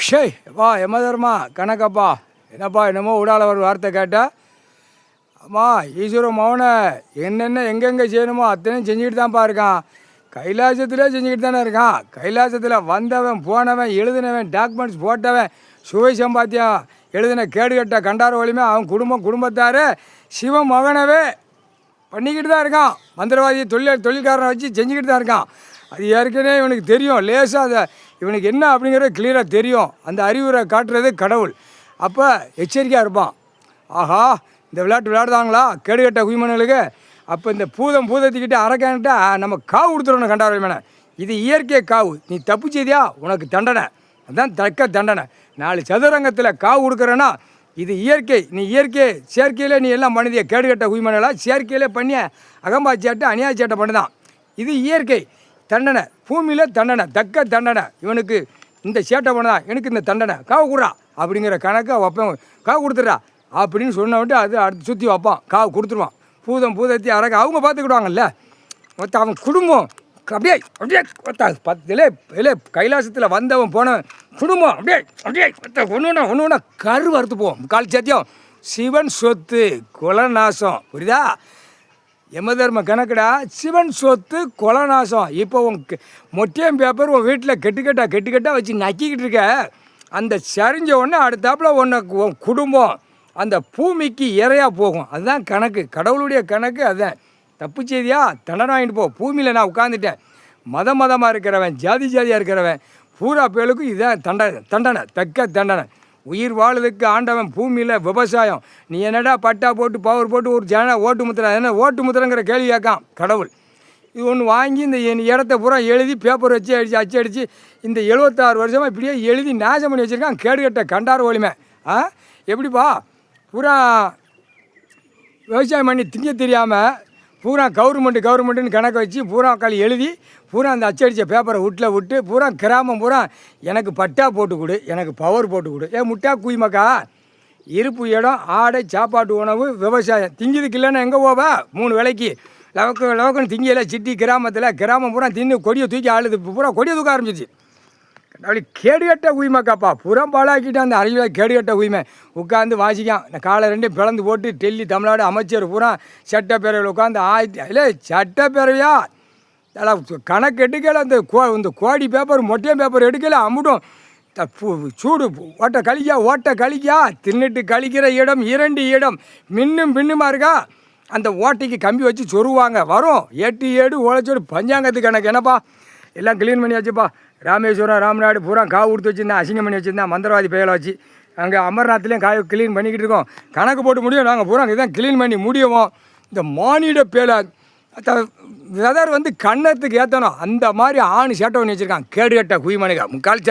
ஷே அப்பா யமதர்மா கணக்கப்பா என்னப்பா என்னமோ விடால ஒரு வார்த்தை கேட்டால் அம்மா ஈஸ்வர மௌனை என்னென்ன எங்கெங்கே செய்யணுமோ அத்தனையும் செஞ்சுக்கிட்டு தான்ப்பா இருக்கான். கைலாசத்திலே செஞ்சுக்கிட்டு தானே இருக்கான். கைலாசத்தில் வந்தவன் போனவன் எழுதினவன் டாக்குமெண்ட்ஸ் போட்டவன் சுவை சம்பாத்தியம் எழுதின கேடுகட்ட கண்டார வலிமை அவன் குடும்பத்தார் சிவன் மகனவே பண்ணிக்கிட்டு தான் இருக்கான். மந்திரவாதி தொழில்காரனை வச்சு செஞ்சுக்கிட்டு தான் இருக்கான். அது ஏற்கனவே இவனுக்கு தெரியும். லேசாக அதை இவனுக்கு என்ன அப்படிங்கிறது கிளியராக தெரியும். அந்த அறிவுரை காட்டுறது கடவுள். அப்போ எச்சரிக்கையாக இருப்பான். ஆஹா இந்த விளையாட்டு விளையாடுதாங்களா கேடுகட்ட குய்மனுகளுக்கு. அப்போ இந்த பூதத்துக்கிட்ட அரக்கான்ட்டா நம்ம காவு கொடுத்துடணும் கண்டார மேலே. இது இயற்கை காவு. நீ தப்பு செய்தியா உனக்கு தண்டனை. அதுதான் தக்க தண்டனை. 4 சதுரங்கத்தில் காவு கொடுக்குறேன்னா இது இயற்கை. நீ இயற்கை செயற்கையில் நீ எல்லாம் பண்ணுதிய கேடுகட்ட குய்மனலா செயற்கையிலே பண்ணிய அகம்பாச்சேட்டை அநியாயச்சேட்டை பண்ணுதான். இது இயற்கை தண்டனை. பூமியில் தண்டனை தக்க தண்டனை. இவனுக்கு இந்த சேட்டை பண்ணதான் எனக்கு இந்த தண்டனை காவு கொடுறா அப்படிங்கிற கணக்கை வைப்பேன். காவு கொடுத்துட்றா அப்படின்னு சொன்னவன்ட்டு அது அடுத்து சுற்றி வைப்பான். காவு கொடுத்துருவான். பூதத்தி அரக்க அவங்க பார்த்துக்கிடுவாங்கல்ல. அவன் குடும்பம் அப்படியே கைலாசத்தில் வந்தவன் போனவன் குடும்பம் அப்படியே ஒன்று கரு வறுத்து போவோம். கால் சத்தியம் சிவன் சொத்து குலநாசம். புரியுதா? யமதர்ம கணக்குடா. சிவன் சொத்து குலநாசம். இப்போ உன் மொட்டையம் பேப்பர் உன் வீட்டில் கெட்டுக்கட்டாக வச்சு நக்கிக்கிட்டு இருக்க. அந்த சரிஞ்ச உடனே அடுத்தாப்புல உன் குடும்பம் அந்த பூமிக்கு இறையாக போகும். அதுதான் கணக்கு. கடவுளுடைய கணக்கு அதுதான். தப்பு செய்தியா தண்டனை வாங்கிட்டு போ. பூமியில் நான் உட்காந்துட்டேன். மதமாக இருக்கிறவன் ஜாதியாக இருக்கிறவன் பூரா பேருக்கும் இதுதான் தண்டனை தக்க தண்டனை. உயிர் வாழுதுக்கு ஆண்டவன் பூமியில் விவசாயம். நீ என்னடா பட்டா போட்டு பவர் போட்டு ஒரு ஓட்டு முத்திரை என்ன ஓட்டு முத்திரங்கிற கேள்வி கேட்கான் கடவுள். இது ஒன்று வாங்கி இந்த இடத்த பூரா எழுதி பேப்பர் வச்சு அடித்து இந்த 76 வருஷமாக இப்படியே எழுதி நாசம் பண்ணி வச்சுருக்கான் கேடுகட்ட கண்டார வலிமை. எப்படிப்பா பூரா விவசாயம் பண்ணி திங்க தெரியாமல் பூரா கவர்மெண்ட்டுன்னு கணக்கை வச்சு பூரா எழுதி பூரா அந்த அச்சடித்த பேப்பரை விட்டு பூரா கிராமம் பூரா எனக்கு பட்டா போட்டு கொடு, எனக்கு பவர் போட்டு கொடு. முட்டா குய்மக்கா இருப்பு இடம் ஆடை சாப்பாட்டு உணவு விவசாயம் திங்கிதுக்கு இல்லைன்னா எங்கே போவா? 3 வேளைக்கு லவக்குன்னு திங்கியில் சிட்டி கிராமம் பூரா தின்னு கொடியை தூக்கி ஆளுது. பூரா கொடியை தூக்க ஆரம்பிச்சிச்சு. அப்படி கேடுகட்ட உயிமைக்காப்பா புறம் பாலாக்கிட்டு அந்த அறிவியல் கேடுகட்ட உயிமை உட்காந்து வாசிக்கான். இந்த காலை 2 பிளந்து போட்டு டெல்லி தமிழ்நாடு அமைச்சர் பூரா சட்டப்பேரவையில் உட்காந்து இல்லை சட்டப்பேரவையா கணக்கு எடுக்கலை. அந்த கோடி பேப்பர் மொட்டையம் பேப்பர் எடுக்கலை. அம்முட்டும் சூடு ஓட்ட கழிக்கா தின்னுட்டு கழிக்கிற இடம் 2 இடம் மின்னும் பின்னுமா இருக்கா. அந்த ஓட்டைக்கு கம்பி வச்சு சொருவாங்க. வரும் 8 7 உழைச்சோடு பஞ்சாங்கத்து கணக்கு. என்னப்பா எல்லாம் க்ளீன் பண்ணி வச்சுப்பா. ராமேஸ்வரம் ராமநாடு பூரா காவு கொடுத்து வச்சுருந்தேன். அசிங்கம் பண்ணி வச்சுருந்தேன். மந்திரவாதி பெயரை வச்சு அங்கே அமர்நாத்லேயும் காய் க்ளீன் பண்ணிக்கிட்டு இருக்கோம். கணக்கு போட்டு முடியும். நாங்கள் பூரா இதான் க்ளீன் பண்ணி முடியவும் இந்த மானிட பேலை வெதர் கண்ணத்துக்கு ஏற்றணும். அந்த மாதிரி ஆணு சேட்டை பண்ணி வச்சுருக்கான் கேடுகட்ட குய்மனுங்க 3/4